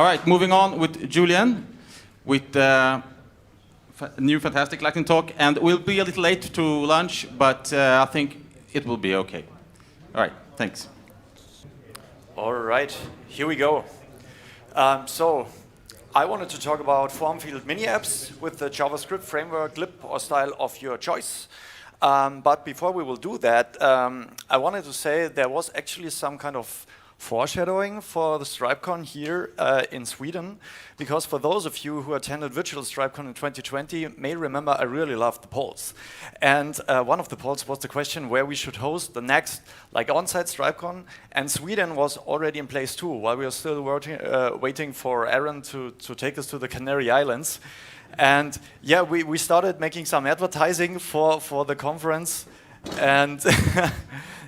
All right, moving on with Julian, with new fantastic Lightning talk, and we'll be a little late to lunch, but I think it will be okay. All right, thanks. All right, here we go. So I wanted to talk about FormField mini apps with the JavaScript framework, lib, or style of your choice. But before we will do that, I wanted to say there was actually some kind of foreshadowing for the Stripecon here in Sweden, because for those of you who attended virtual Stripecon in 2020 may remember I really loved the polls. And one of the polls was the question where we should host the next on-site Stripecon, and Sweden was already in place too, while we were still waiting for Aaron to take us to the Canary Islands. And yeah, we started making some advertising for the conference, and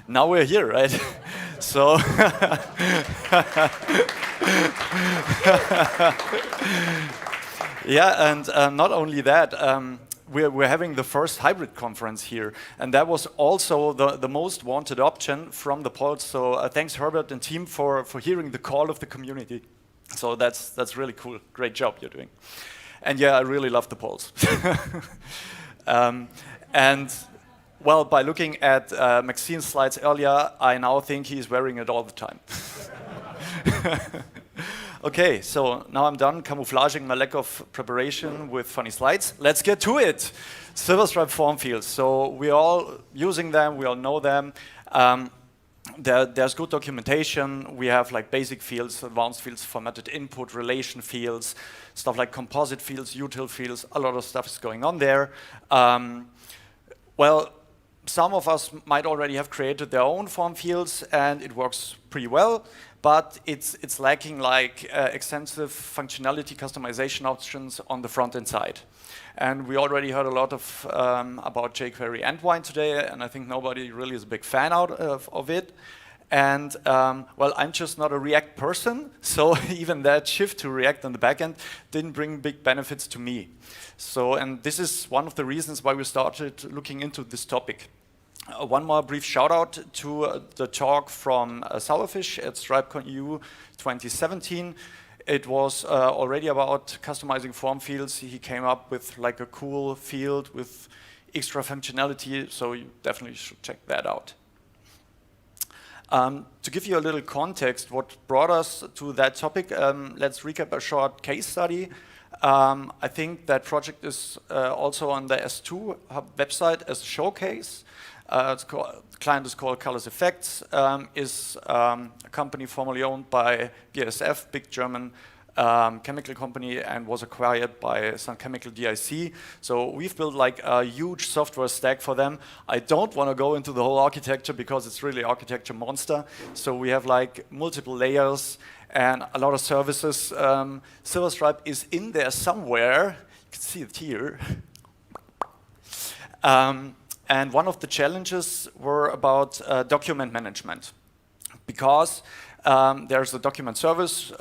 now we're here, right? So yeah, and not only that, we're having the first hybrid conference here, and that was also the most wanted option from the polls. So thanks Herbert and team for hearing the call of the community. So that's really cool. Great job you're doing. And yeah, I really love the polls. And well, by looking at Maxine's slides earlier, I now think he's wearing it all the time. Okay, so now I'm done camouflaging my lack of preparation with funny slides. Let's get to it. Silverstripe form fields. So we're all using them, we all know them. There's good documentation. We have like basic fields, advanced fields, formatted input, relation fields, stuff like composite fields, util fields. A lot of stuff is going on there. Well, some of us might already have created their own form fields, and it works pretty well, but it's lacking like extensive functionality customization options on the front-end side. And we already heard a lot of about jQuery endpoint today, and I think nobody really is a big fan out of it. And well, I'm just not a React person, so even that shift to React on the backend didn't bring big benefits to me. So, and this is one of the reasons why we started looking into this topic. One more brief shout out to the talk from Sourfish at Stripecon EU 2017. It was already about customizing form fields. He came up with like a cool field with extra functionality, so you definitely should check that out. To give you a little context, what brought us to that topic, let's recap a short case study. I think that project is also on the S2 website as a showcase. The client is called Colors Effects, is a company formerly owned by BASF, big German chemical company, and was acquired by some chemical DIC. So we've built like a huge software stack for them. I don't want to go into the whole architecture because it's really architecture monster. So we have like multiple layers and a lot of services. Silverstripe is in there somewhere. You can see it here. And one of the challenges were about document management, because there's a document service.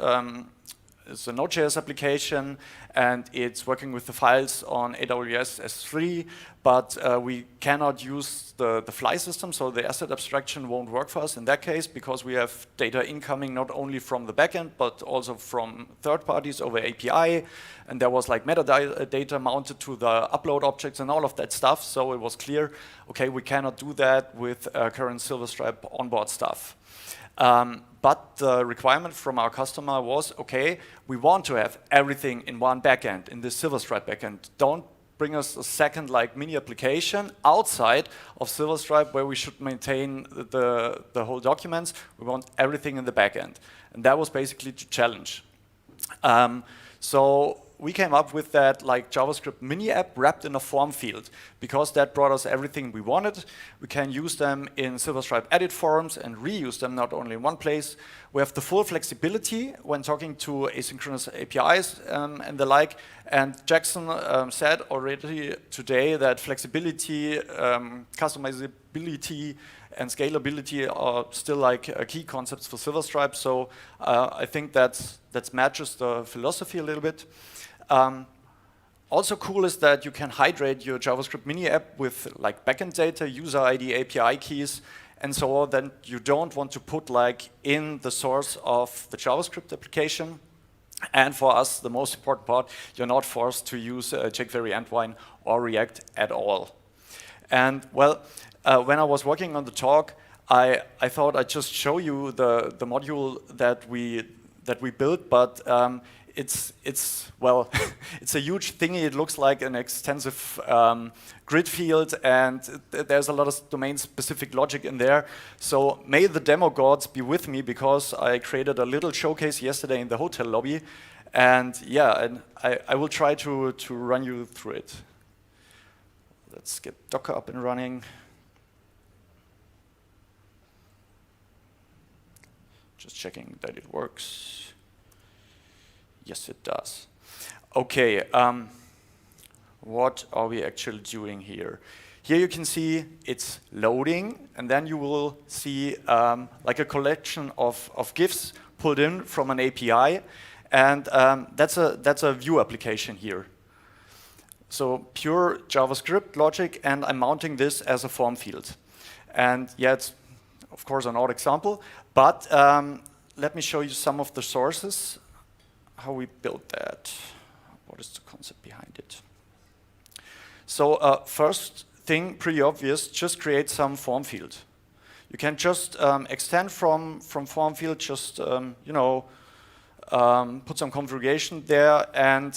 It's a Node.js application, and it's working with the files on AWS S3, but we cannot use the fly system, so the asset abstraction won't work for us in that case, because we have data incoming not only from the backend, but also from third parties over API, and there was like metadata mounted to the upload objects and all of that stuff, so it was clear, okay, we cannot do that with current Silverstripe onboard stuff. But the requirement from our customer was, okay, we want to have everything in one backend, in this Silverstripe backend. Don't bring us a second like mini application outside of Silverstripe where we should maintain the whole documents. We want everything in the backend. And that was basically the challenge. So we came up with that like JavaScript mini app wrapped in a form field, because that brought us everything we wanted. We can use them in Silverstripe edit forms and reuse them not only in one place. We have the full flexibility when talking to asynchronous APIs and the like. And Jackson said already today that flexibility, customizability, and scalability are still like key concepts for Silverstripe. So I think that matches the philosophy a little bit. Also cool is that you can hydrate your JavaScript mini app with like backend data, user ID, API keys, and so on, that you don't want to put like in the source of the JavaScript application. And for us, the most important part, you're not forced to use jQuery Endpoint or React at all. And well, when I was working on the talk, I thought I'd just show you the module that we built, but it's well, it's a huge thingy. It looks like an extensive grid field, and there's a lot of domain-specific logic in there. So may the demo gods be with me, because I created a little showcase yesterday in the hotel lobby, and yeah, and I will try to run you through it. Let's get Docker up and running. Just checking that it works. Yes, it does. Okay, what are we actually doing here? Here you can see it's loading, and then you will see like a collection of GIFs pulled in from an API, and that's a view application here. So pure JavaScript logic, and I'm mounting this as a form field. And yeah, it's of course an odd example, but let me show you some of the sources, how we built that. What is the concept behind it? So first thing, pretty obvious, just create some form field. You can just extend from form field, just you know, put some configuration there, and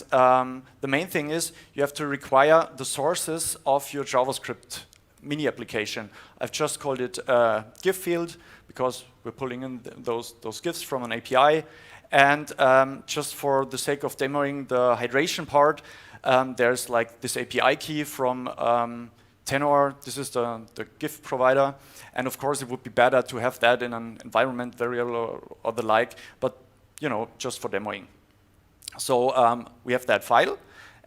the main thing is you have to require the sources of your JavaScript mini application. I've just called it GIF field because we're pulling in those GIFs from an API, and just for the sake of demoing the hydration part, there's like this API key from Tenor. This is the GIF provider, and of course it would be better to have that in an environment variable or the like, but you know, just for demoing. So we have that file,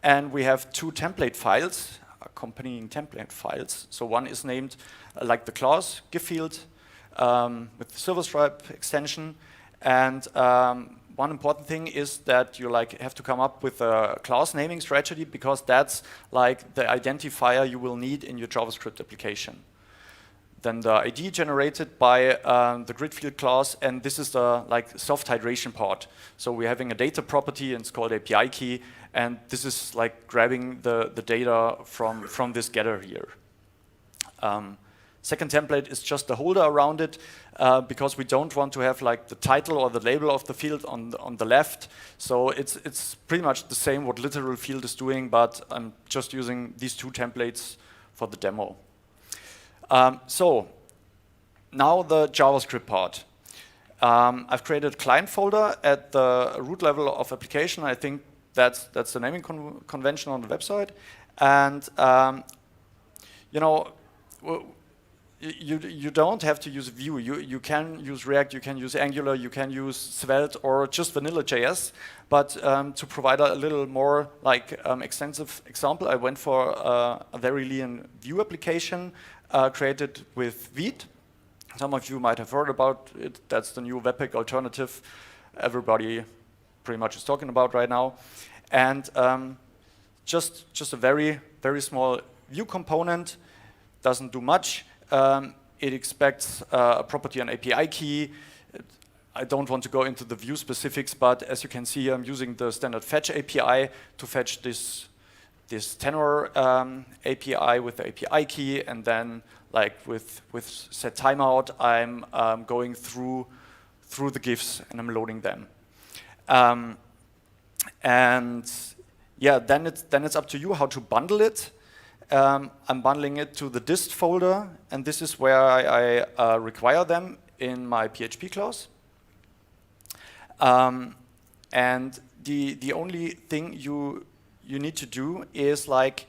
and we have two template files, accompanying template files. So one is named like the class GIF field with the Silverstripe extension, and one important thing is that you like have to come up with a class naming strategy, because that's like the identifier you will need in your JavaScript application. Then the ID generated by the grid field class, and this is the like soft hydration part. So we're having a data property, and it's called API key, and this is like grabbing the data from this getter here. Second template is just the holder around it, because we don't want to have like the title or the label of the field on the left. So it's pretty much the same what literal field is doing, but I'm just using these two templates for the demo. So now the JavaScript part. I've created a client folder at the root level of application. I think that's the naming convention on the website. And you know, you don't have to use Vue. You can use React, you can use Angular, you can use Svelte or just vanilla JS. But to provide a little more like extensive example, I went for a very lean Vue application created with Vite. Some of you might have heard about it. That's the new Webpack alternative everybody pretty much is talking about right now. And just a very small Vue component, doesn't do much. It expects a property and API key. I don't want to go into the Vue specifics, but as you can see, I'm using the standard fetch API to fetch this Tenor API with the API key, and then like with set timeout, I'm going through the GIFs and I'm loading them. And yeah, then it's up to you how to bundle it. I'm bundling it to the dist folder, and this is where I require them in my PHP class. And the only thing you need to do is like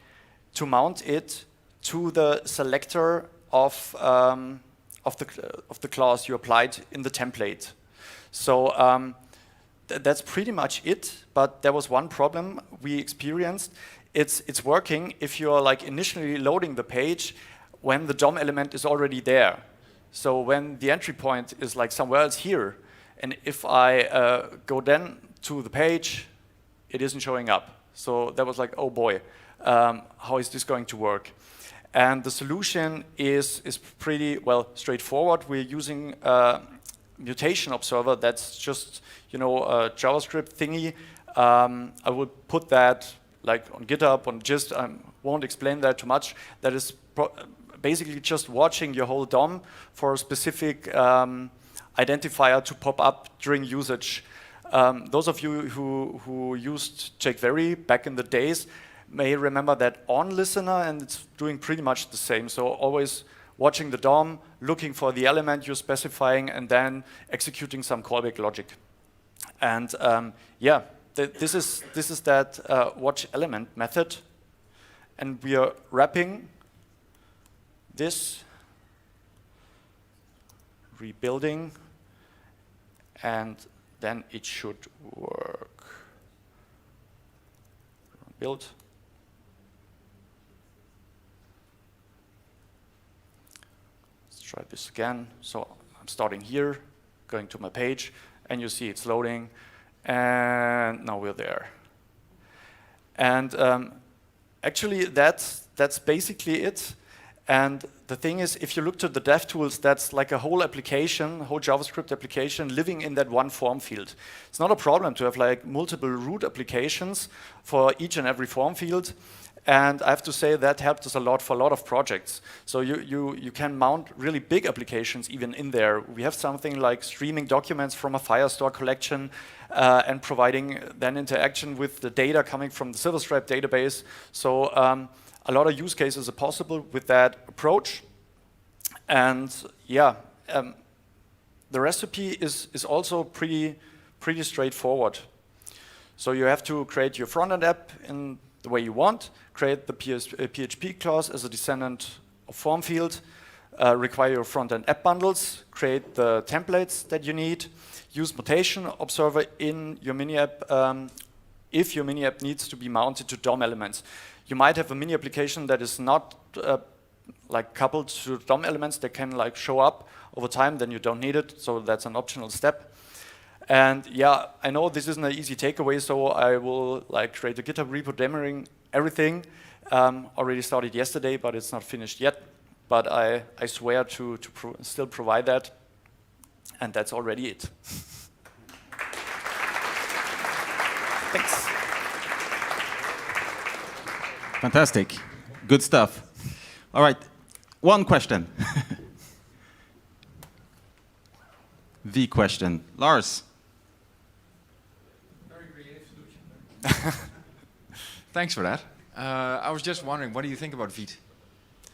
to mount it to the selector of the class you applied in the template. So that's pretty much it. But there was one problem we experienced. It's working if you're like initially loading the page when the DOM element is already there. So when the entry point is like somewhere else here, and if I go then to the page, it isn't showing up. So that was like, oh boy, how is this going to work? And the solution is pretty well straightforward. We're using mutation observer that's just, you know, a JavaScript thingy. I will put that like on GitHub, on Gist. I won't explain that too much. That is basically just watching your whole DOM for a specific identifier to pop up during usage. Those of you who used jQuery back in the days may remember that on listener, and it's doing pretty much the same. So always watching the DOM, looking for the element you're specifying, and then executing some callback logic. And yeah, this is that watch element method, and we are wrapping this, rebuilding, and then it should work. Build. Let's try this again. So I'm starting here, going to my page, and you see it's loading, and now we're there. And actually, that's basically it. And the thing is, if you look to the dev tools, that's like a whole application, a whole JavaScript application living in that one form field. It's not a problem to have like multiple root applications for each and every form field. And I have to say that helped us a lot for a lot of projects. So you can mount really big applications even in there. We have something like streaming documents from a Firestore collection and providing then interaction with the data coming from the Silverstripe database. So a lot of use cases are possible with that approach. And yeah, the recipe is also pretty straightforward. So you have to create your front-end app in the way you want, create the PHP class as a descendant of FormField, require your front-end app bundles, create the templates that you need, use mutation observer in your mini app if your mini app needs to be mounted to DOM elements. You might have a mini application that is not like coupled to DOM elements that can like show up over time, then you don't need it, so that's an optional step. And yeah, I know this isn't an easy takeaway, so I will like create a GitHub repo demoing everything. Already started yesterday, but it's not finished yet. But I swear to still provide that, and that's already it. Thanks. Fantastic. Good stuff. All right, one question. The question. Lars. Very creative solution. Thanks for that. I was just wondering, what do you think about Vite?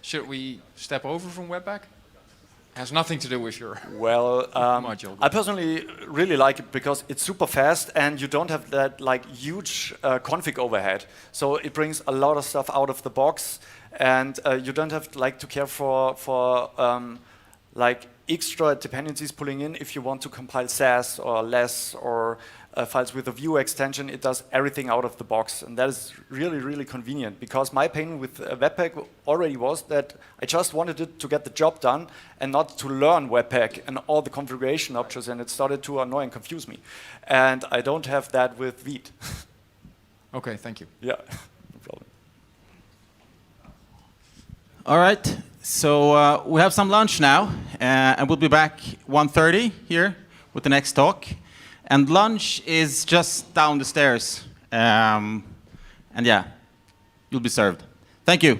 Should we step over from Webpack? Has nothing to do with your module. I personally really like it because it's super fast and you don't have that like huge config overhead. So it brings a lot of stuff out of the box, and you don't have to care for like extra dependencies pulling in if you want to compile Sass or less or files with a Vue extension. It does everything out of the box, and that is really, really convenient, because my pain with Webpack already was that I just wanted it to get the job done and not to learn Webpack and all the configuration options, and it started to annoy and confuse me. And I don't have that with Vite. Okay, thank you. Yeah, no problem. All right, so we have some lunch now, and we'll be back 1:30 here with the next talk. And lunch is just down the stairs. And yeah, you'll be served. Thank you.